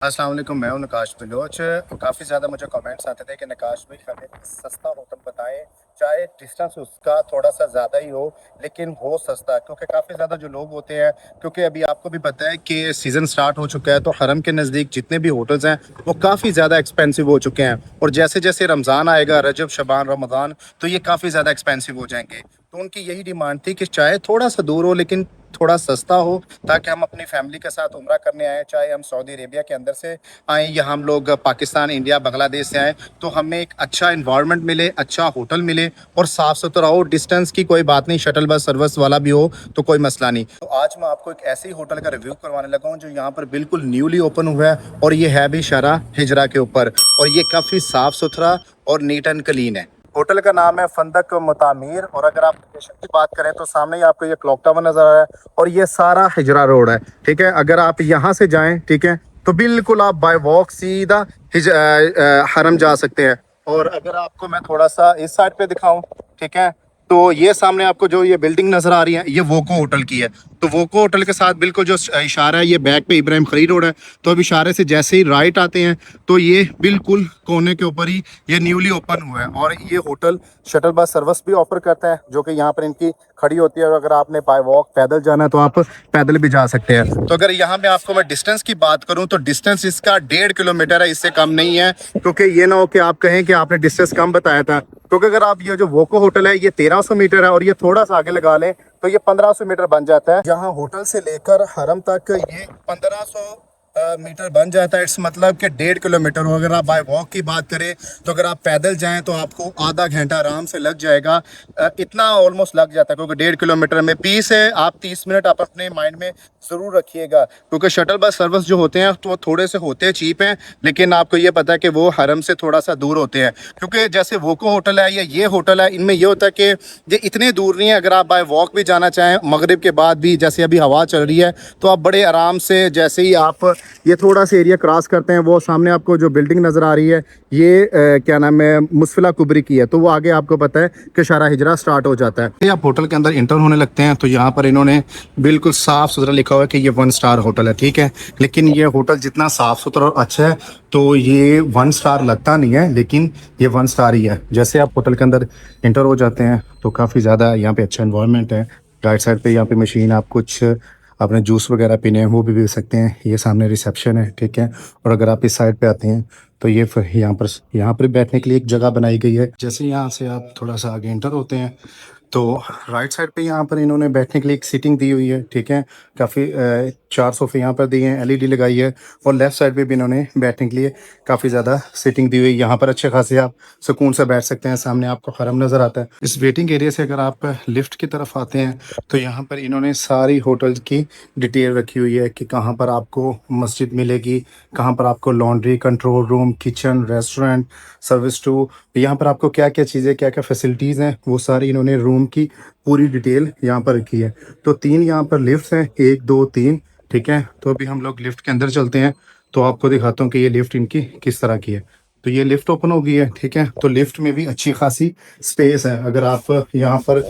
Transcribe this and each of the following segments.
अस्सलाम वालेकुम, मैं हूं नकाश बलोच। काफ़ी ज़्यादा मुझे कमेंट्स आते थे कि नकाश भाई हमें सस्ता होटल बताएं, चाहे डिस्टेंस उसका थोड़ा सा ज़्यादा ही हो लेकिन हो सस्ता, क्योंकि काफ़ी ज़्यादा जो लोग होते हैं, क्योंकि अभी आपको भी पता है कि सीज़न स्टार्ट हो चुका है, तो हरम के नज़दीक जितने भी होटल्स हैं वो काफ़ी ज़्यादा एक्सपेंसिव हो चुके हैं। और जैसे जैसे रमज़ान आएगा, रजब शबान रमज़ान, तो ये काफ़ी ज़्यादा एक्सपेंसिव हो जाएंगे। तो उनकी यही डिमांड थी कि चाहे थोड़ा सा दूर हो लेकिन थोड़ा सस्ता हो, ताकि हम अपनी फैमिली के साथ उम्रा करने आए, चाहे हम सऊदी अरेबिया के अंदर से आए या हम लोग पाकिस्तान, इंडिया, बांग्लादेश से आए, तो हमें एक अच्छा इन्वायरमेंट मिले, अच्छा होटल मिले और साफ़ सुथरा हो। डिस्टेंस की कोई बात नहीं, शटल बस सर्विस वाला भी हो तो कोई मसला नहीं। तो आज मैं आपको एक ऐसे ही होटल का रिव्यू करवाने लगा हूँ जो यहाँ पर बिल्कुल न्यूली ओपन हुआ है, और ये है भी शरा हिजरा के ऊपर, और ये काफ़ी साफ़ सुथरा और नीट एंड क्लीन है। होटल का नाम है फंदक मुतामिर, और अगर आप लोकेशन की बात करें तो सामने ही आपको ये क्लॉक टावर नज़र आ रहा है, और ये सारा हिजरा रोड है। ठीक है, अगर आप यहाँ से जाएं, ठीक है, तो बिल्कुल आप बाय वॉक सीधा हरम जा सकते हैं। और अगर आपको मैं थोड़ा सा इस साइड पे दिखाऊं, ठीक है, तो ये सामने आपको जो ये बिल्डिंग नजर आ रही है, ये वोको होटल की है। तो वोको होटल के साथ बिल्कुल जो इशारा है, ये बैक पे इब्राहिम खलील रोड है। तो अब इशारे से जैसे ही राइट आते हैं तो ये बिल्कुल कोने के ऊपर ही ये न्यूली ओपन हुआ है, और ये होटल शटल बस सर्विस भी ऑफर करता है, जो कि यहाँ पर इनकी खड़ी होती है। और अगर आपने बाय वॉक पैदल जाना है तो आप पैदल भी जा सकते हैं। तो अगर यहाँ पे आपको मैं डिस्टेंस की बात करूँ तो डिस्टेंस इसका 1.5 किलोमीटर है, इससे कम नहीं है। क्योंकि ये ना हो कि आप कहें कि आपने डिस्टेंस कम बताया था, क्योंकि अगर आप ये जो वोको होटल है ये 1300 मीटर है, और ये थोड़ा सा आगे लगा लें तो ये 1500 मीटर बन जाता है। यहाँ होटल से लेकर हरम तक ये 1500 मीटर बन जाता है। इट्स मतलब कि 1.5 किलोमीटर हो। अगर आप बाय वॉक की बात करें तो अगर आप पैदल जाएं तो आपको आधा घंटा आराम से लग जाएगा, इतना ऑलमोस्ट लग जाता है, क्योंकि 1.5 किलोमीटर में 20 है। आप 30 मिनट आप अपने माइंड में ज़रूर रखिएगा, क्योंकि शटल बस सर्विस जो होते हैं तो थोड़े से होते हैं चीप हैं, लेकिन आपको ये पता है कि वो हरम से थोड़ा सा दूर होते हैं। क्योंकि जैसे वोको होटल है या ये होटल है, इनमें ये होता है कि ये इतने दूर नहीं है। अगर आप बाय वॉक भी जाना चाहें मगरिब के बाद भी, जैसे अभी हवा चल रही है, तो आप बड़े आराम से, जैसे ही आप ये थोड़ा सा एरिया क्रॉस करते हैं, वो सामने आपको जो बिल्डिंग नज़र आ रही है, ये क्या नाम है, मुस्फिला कुबरी की है। तो वो आगे आपको पता है कि शारा हिजरा स्टार्ट हो जाता है। आप होटल के अंदर इंटर होने लगते हैं तो यहाँ पर इन्होंने बिल्कुल साफ़ सुथरा लिखा हुआ है कि ये 1 स्टार होटल है। ठीक है, लेकिन ये होटल जितना साफ़ सुथरा और अच्छा है, तो ये 1 स्टार लगता नहीं है, लेकिन ये 1 स्टार ही है। जैसे आप होटल के अंदर इंटर हो जाते हैं तो काफ़ी ज़्यादा यहाँ पे अच्छा इन्वायरमेंट है। राइट साइड पे यहाँ पे मशीन, आप कुछ अपने जूस वगैरह पीने हैं वो भी पी सकते हैं। ये सामने रिसेप्शन है, ठीक है। और अगर आप इस साइड पे आते हैं तो ये फिर यहाँ पर बैठने के लिए एक जगह बनाई गई है। जैसे यहाँ से आप थोड़ा सा आगे एंटर होते हैं तो राइट साइड पे यहाँ पर इन्होंने बैठने के लिए एक सीटिंग दी हुई है, ठीक है। काफ़ी 4 सोफे यहाँ पर दिए हैं, एलईडी लगाई है, और लेफ्ट साइड पे भी इन्होंने बैठने के लिए काफ़ी ज़्यादा सीटिंग दी हुई है। यहाँ पर अच्छे खासे आप सुकून से बैठ सकते हैं। सामने आपको हरम नज़र आता है। इस वेटिंग एरिया से अगर आप लिफ्ट की तरफ आते हैं तो यहाँ पर इन्होंने सारी होटल की डिटेल रखी हुई है कि कहाँ पर आपको मस्जिद मिलेगी, कहाँ पर आपको laundry, control room, kitchen, restaurant, service too, यहाँ पर आपको क्या क्या चीज़ें, क्या क्या फैसिलिटीज़ हैं, वो सारी इन्होंने रूम की पूरी डिटेल यहाँ पर रखी है। तो 3 यहाँ पर लिफ्ट हैं, 1 2 3, ठीक है। तो अभी हम लोग लिफ्ट के अंदर चलते हैं, तो आपको दिखाता हूँ कि ये लिफ्ट इनकी किस तरह की है। तो ये लिफ्ट ओपन हो गई है, ठीक है। तो लिफ्ट में भी अच्छी खासी स्पेस है। अगर आप यहाँ पर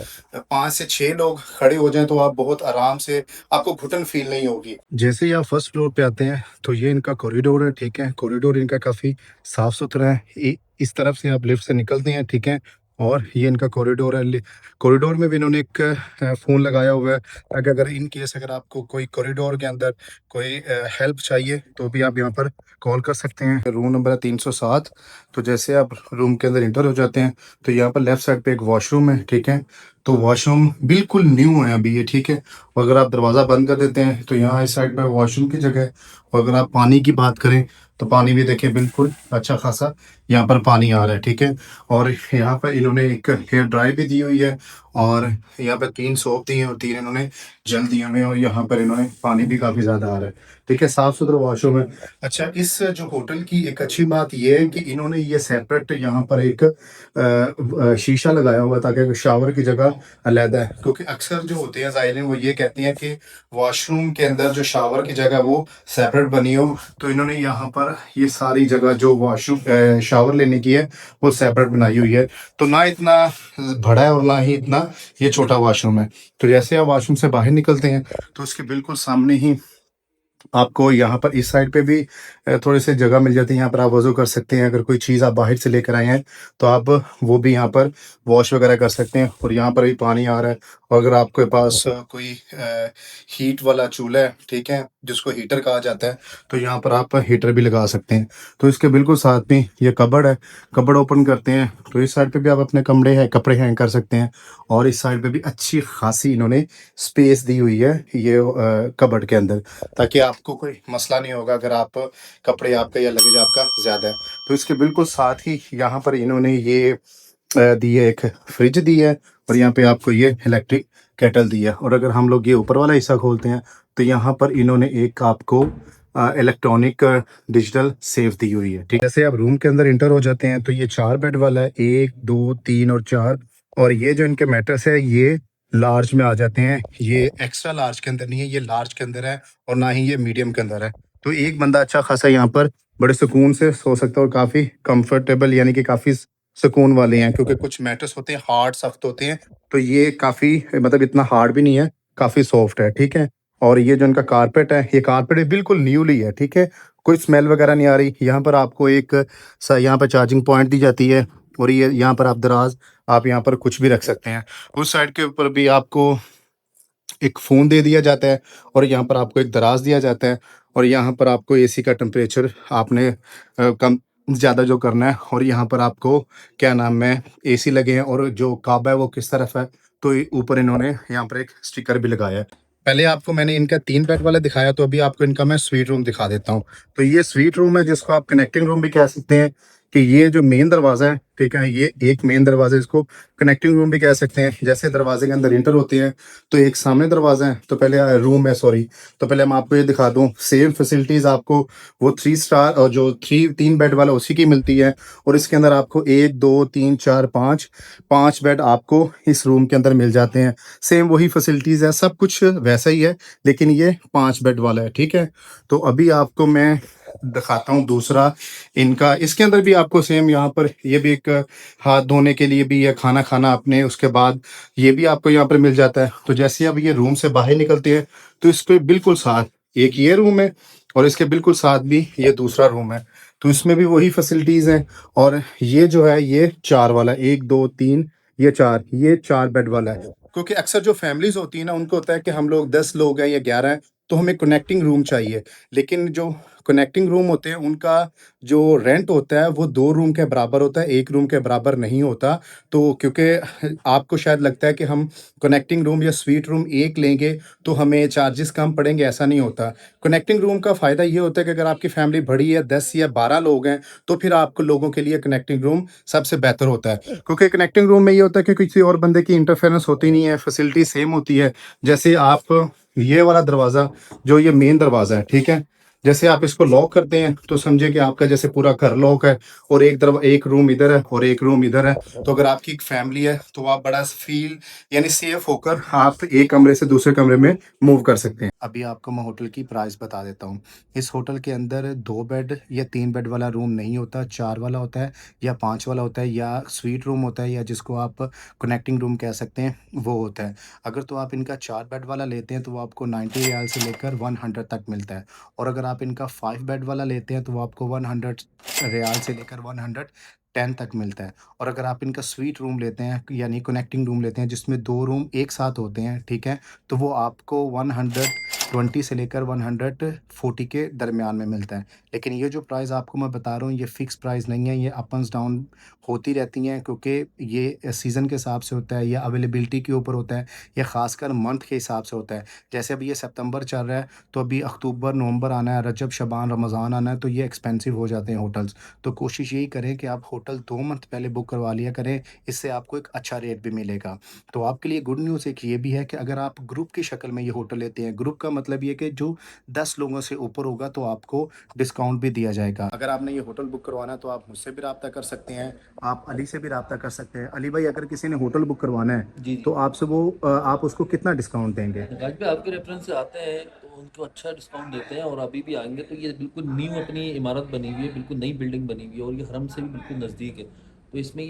5 से 6 लोग खड़े हो जाएं तो आप बहुत आराम से, आपको घुटन फील नहीं होगी। जैसे ही आप फर्स्ट फ्लोर पे आते हैं तो ये इनका कॉरिडोर है, ठीक है। कॉरिडोर इनका काफ़ी साफ़ सुथरा है। इस तरफ से आप लिफ्ट से निकलते हैं, ठीक है, और ये इनका कॉरिडोर है। कॉरिडोर में भी इन्होंने एक फ़ोन लगाया हुआ है, ताकि अगर इन केस अगर आपको कोई कॉरिडोर के अंदर कोई हेल्प चाहिए तो भी आप यहाँ पर कॉल कर सकते हैं। रूम नंबर है 307। तो जैसे आप रूम के अंदर इंटर हो जाते हैं तो यहाँ पर लेफ्ट साइड पे एक वॉशरूम है, ठीक है। तो वॉशरूम बिल्कुल न्यू है अभी ये, ठीक है। और अगर आप दरवाज़ा बंद कर देते हैं तो यहाँ इस साइड पर वॉशरूम की जगह है। और अगर आप पानी की बात करें तो पानी भी देखिए बिल्कुल अच्छा खासा यहाँ पर पानी आ रहा है, ठीक है। और यहाँ पर इन्होंने एक हेयर ड्राई भी दी हुई है, और यहाँ पर 3 सोप दिए हैं और 3 इन्होंने जल दिए हुए हैं, और यहाँ पर इन्होंने पानी भी काफ़ी ज़्यादा आ रहा है, ठीक है। साफ़ सुथरा वॉशरूम है। अच्छा, इस जो होटल की एक अच्छी बात यह है कि इन्होंने ये सेपरेट यहाँ पर एक शीशा लगाया हुआ, ताकि शावर की जगह अलग है। क्योंकि अक्सर जो होते हैं ज़ायरीन वो ये कहते हैं कि वॉशरूम के अंदर जो शावर की जगह वो सेपरेट बनी हो, तो इन्होंने यहाँ पर ये सारी जगह जो वॉशरूम शावर लेने की है वो सेपरेट बनाई हुई है। तो ना इतना बड़ा है और ना ही इतना ये छोटा वॉशरूम है। तो जैसे आप वॉशरूम से बाहर निकलते हैं तो उसके बिल्कुल सामने ही आपको यहाँ पर इस साइड पे भी थोड़ी सी जगह मिल जाती है, यहाँ पर आप वज़ू कर सकते हैं। अगर कोई चीज़ आप बाहर से लेकर आए हैं तो आप वो भी यहाँ पर वॉश वगैरह कर सकते हैं, और यहाँ पर भी पानी आ रहा है। और अगर आपके पास कोई हीट वाला चूल्हा है, ठीक है, जिसको हीटर कहा जाता है, तो यहाँ पर आप हीटर भी लगा सकते हैं। तो इसके बिल्कुल साथ में ये कबर्ड है, कबर्ड ओपन करते हैं तो इस साइड पे भी आप अपने कपड़े हैंग कर सकते हैं, और इस साइड पे भी अच्छी खासी इन्होंने स्पेस दी हुई है ये कबर्ड के अंदर, ताकि आपको कोई मसला नहीं होगा अगर आप कपड़े आपका या लगेज आपका ज़्यादा है। तो इसके बिल्कुल साथ ही यहाँ पर इन्होंने ये दी है, एक फ्रिज दी है, और यहाँ पे आपको ये इलेक्ट्रिक केटल दी है। और अगर हम लोग ये ऊपर वाला हिस्सा खोलते हैं तो यहाँ पर इन्होंने एक आपको इलेक्ट्रॉनिक डिजिटल सेफ दी हुई है, ठीक है। जैसे आप रूम के अंदर इंटर हो जाते हैं तो ये 4 बेड वाला है, 1 2 3 और 4। और ये जो इनके मैट्रेस है ये लार्ज में आ जाते हैं, ये एक्स्ट्रा लार्ज के अंदर नहीं है, ये लार्ज के अंदर है, और ना ही ये मीडियम के अंदर है। तो एक बंदा अच्छा खासा यहाँ पर बड़े सुकून से सो सकता है, और काफ़ी कंफर्टेबल यानी कि काफ़ी सुकून वाले हैं, क्योंकि कुछ मैट्रेस होते हैं हार्ड सख्त होते हैं, तो ये काफ़ी मतलब इतना हार्ड भी नहीं है, काफ़ी सॉफ्ट है, ठीक है। और ये जो इनका कारपेट है, ये कारपेट भी बिल्कुल न्यूली है, ठीक है, कोई स्मेल वगैरह नहीं आ रही। यहाँ पर आपको एक यहाँ पर चार्जिंग पॉइंट दी जाती है, और ये यहाँ पर आप दराज आप यहाँ पर कुछ भी रख सकते हैं। उस साइड के ऊपर भी आपको एक फ़ोन दे दिया जाता है, और यहाँ पर आपको एक दराज दिया जाता है, और यहाँ पर आपको एसी का टेम्परेचर आपने कम ज़्यादा जो करना है। और यहाँ पर आपको क्या नाम है एसी लगे हैं, और जो काबा है वो किस तरफ है, तो ऊपर इन्होंने यहाँ पर एक स्टिकर भी लगाया है। पहले आपको मैंने इनका 3 बेड वाला दिखाया, तो अभी आपको इनका मैं स्वीट रूम दिखा देता हूँ। तो ये स्वीट रूम है, जिसको आप कनेक्टिंग रूम भी कह सकते हैं, कि ये जो मेन दरवाज़ा है, ठीक है, ये एक मेन दरवाज़ा, इसको कनेक्टिंग रूम भी कह सकते हैं। जैसे दरवाजे के अंदर इंटर होते हैं तो एक सामने दरवाज़ा है, तो पहले रूम है, सॉरी, तो पहले मैं आपको ये दिखा दूँ, सेम फैसिलिटीज़ आपको वो 3 स्टार और जो 3 बेड वाला उसी की मिलती है। और इसके अंदर आपको 1 2 3 4 5 बेड आपको इस रूम के अंदर मिल जाते हैं। सेम वही फैसिलिटीज़ है, सब कुछ वैसा ही है, लेकिन ये 5 बेड वाला है, ठीक है। तो अभी आपको मैं दिखाता हूँ दूसरा इनका। इसके अंदर भी आपको सेम यहाँ पर ये भी एक हाथ धोने के लिए भी है, खाना खाना आपने, उसके बाद ये भी आपको यहाँ पर मिल जाता है। तो जैसे अब ये रूम से बाहर निकलते हैं तो इसके बिल्कुल साथ एक ये रूम है, और इसके बिल्कुल साथ भी ये दूसरा रूम है, तो इसमें भी वही फैसिलिटीज़ हैं। और ये जो है ये 4 वाला, 1 2 3 ये 4, ये 4 बेड वाला है। क्योंकि अक्सर जो फैमिलीज़ होती है ना, उनको होता है कि हम लोग 10 लोग हैं या 11 हैं, तो हमें कनेक्टिंग रूम चाहिए। लेकिन जो कनेक्टिंग रूम होते हैं उनका जो रेंट होता है वो 2 रूम के बराबर होता है, 1 रूम के बराबर नहीं होता। तो क्योंकि आपको शायद लगता है कि हम कनेक्टिंग रूम या स्वीट रूम एक लेंगे तो हमें चार्जेस कम पड़ेंगे, ऐसा नहीं होता। कनेक्टिंग रूम का फ़ायदा ये होता है कि अगर आपकी फैमिली बड़ी है, 10 या 12 लोग हैं, तो फिर आपको लोगों के लिए कनेक्टिंग रूम सबसे बेहतर होता है। क्योंकि कनेक्टिंग रूम में ये होता है कि किसी और बंदे की इंटरफेरेंस होती नहीं है, फैसिलिटी सेम होती है। जैसे आप ये वाला दरवाज़ा, जो ये मेन दरवाज़ा है, ठीक है, जैसे आप इसको लॉक करते हैं तो समझे कि आपका जैसे पूरा घर लॉक है, और एक रूम इधर है और एक रूम इधर है। तो अगर आपकी एक फैमिली है तो आप बड़ा फील यानी सेफ होकर आप एक कमरे से दूसरे कमरे में मूव कर सकते हैं। अभी आपको मैं होटल की प्राइस बता देता हूँ। इस होटल के अंदर 2 बेड या 3 बेड वाला रूम नहीं होता, 4 वाला होता है या 5 वाला होता है, या स्वीट रूम होता है, या जिसको आप कनेक्टिंग रूम कह सकते हैं, वो होता है। अगर तो आप इनका 4 बेड वाला लेते हैं तो वो आपको 90 रियाल से लेकर 100 तक मिलता है। और अगर आप इनका 5 बेड वाला लेते हैं तो वो आपको 100 रियाल से लेकर 110 तक मिलता है। और अगर आप इनका स्वीट रूम लेते हैं यानी कनेक्टिंग रूम लेते हैं, जिसमें 2 रूम एक साथ होते हैं, ठीक है, तो वो आपको 120 से लेकर 140 के दरमियान में मिलता है। लेकिन ये जो प्राइस आपको मैं बता रहा हूँ ये फ़िक्स प्राइस नहीं है, ये अप्स डाउन होती रहती हैं, क्योंकि ये सीज़न के हिसाब से होता है, या अवेलेबिलिटी के ऊपर होता है, या ख़ासकर मंथ के हिसाब से होता है। जैसे अभी ये सितंबर चल रहा है, तो अभी अक्टूबर, नवंबर आना है, रजब, शबान, रमज़ान आना है, तो ये एक्सपेंसिव हो जाते हैं होटल्स। तो कोशिश यही करें कि आप होटल 2 मंथ पहले बुक करवा लिया करें, इससे आपको एक अच्छा रेट भी मिलेगा। तो आपके लिए गुड न्यूज़ एक ये भी है कि अगर आप ग्रुप की शक्ल में ये होटल लेते हैं, ग्रुप का मतलब ये कि जो 10 लोगों से ऊपर होगा तो आपको डिस्काउंट भी दिया जाएगा। अगर आपने ये होटल बुक करवाना है तो आप मुझसे भी रब्ता कर सकते हैं, आप अली से भी रब्ता कर सकते हैं। अली भाई, अगर किसी ने होटल बुक करवाना है जी, तो जी। आपसे वो आप उसको कितना डिस्काउंट देंगे? गाजी पे आपके रेफ़रेंस से आते हैं तो उनको अच्छा डिस्काउंट देते हैं, और अभी भी आएँगे तो ये बिल्कुल न्यू अपनी इमारत बनी हुई है, बिल्कुल नई बिल्डिंग बनी हुई है, और ये हरम से भी बिल्कुल नज़दीक है। तो इसमें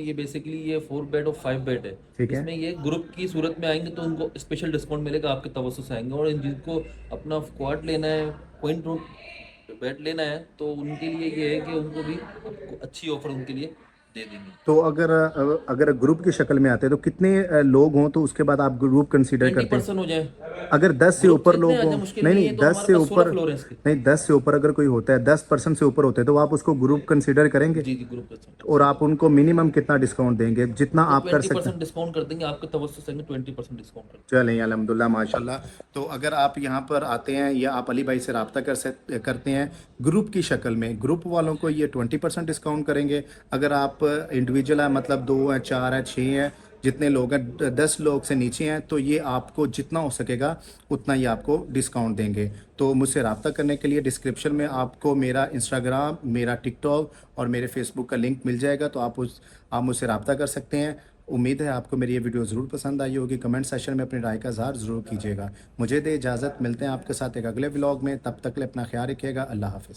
ये बेसिकली ये 4 बेड और 5 बेड है। ठीक है। इसमें ये ग्रुप की सूरत में आएँगे तो उनको स्पेशल डिस्काउंट मिलेगा आपके तवज्जुह से आएँगे, और जिनको अपना क्वाड लेना है, पॉइंट रूम बेड लेना है तो उनके लिए ये है कि उनको भी आपको अच्छी ऑफर उनके लिए दे देंगे। तो अगर ग्रुप की शक्ल में आते हैं तो कितने लोग हों तो उसके बाद आप ग्रुप कंसीडर ट्वेंटी करते हैं? परसेंट हो जाए। अगर 10 से ग्रुप ऊपर से इतने लोग आ हों, जाए मुश्किल नहीं नहीं नहीं है, तो 10 हमारे से पास 16 ऊपर, फ्लोर है इसके। नहीं 10 से ऊपर अगर कोई होता है, 10% से ऊपर होते हैं तो आप उसको ग्रुप कंसीडर करेंगे? जी जी, ग्रुप और कंसीडर आप करेंगे। उनको मिनिमम कितना डिस्काउंट देंगे जितना उनको आप कर सकते 20% हैं? डिस्काउंट कर देंगे, आपके तवज्जो से 20% डिस्काउंट कर देंगे। चलें अल्हम्दुलिल्लाह माशाल्लाह। तो अगर आप यहाँ पर आते हैं या आप अली भाई से रब्ता करते हैं ग्रुप की शक्ल में, ग्रुप वालों को ये 20% डिस्काउंट करेंगे। अगर आप इंडिविजुअल हैं, मतलब 2 हैं, 4 हैं, 6 हैं, जितने लोग हैं, 10 लोग से नीचे हैं, तो ये आपको जितना हो सकेगा उतना ही आपको डिस्काउंट देंगे। तो मुझसे रब्ता करने के लिए डिस्क्रिप्शन में आपको मेरा इंस्टाग्राम, मेरा टिकटॉक और मेरे फेसबुक का लिंक मिल जाएगा, तो आप मुझसे रब्ता कर सकते हैं। उम्मीद है आपको मेरी ये वीडियो ज़रूर पसंद आई होगी। कमेंट सेक्शन में अपनी राय का इज़हार ज़रूर कीजिएगा। मुझे दे इजाज़त, मिलते हैं आपके साथ एक अगले व्लॉग में, तब तक के लिए अपना ख्याल रखिएगा। अल्लाह हाफ़िज़।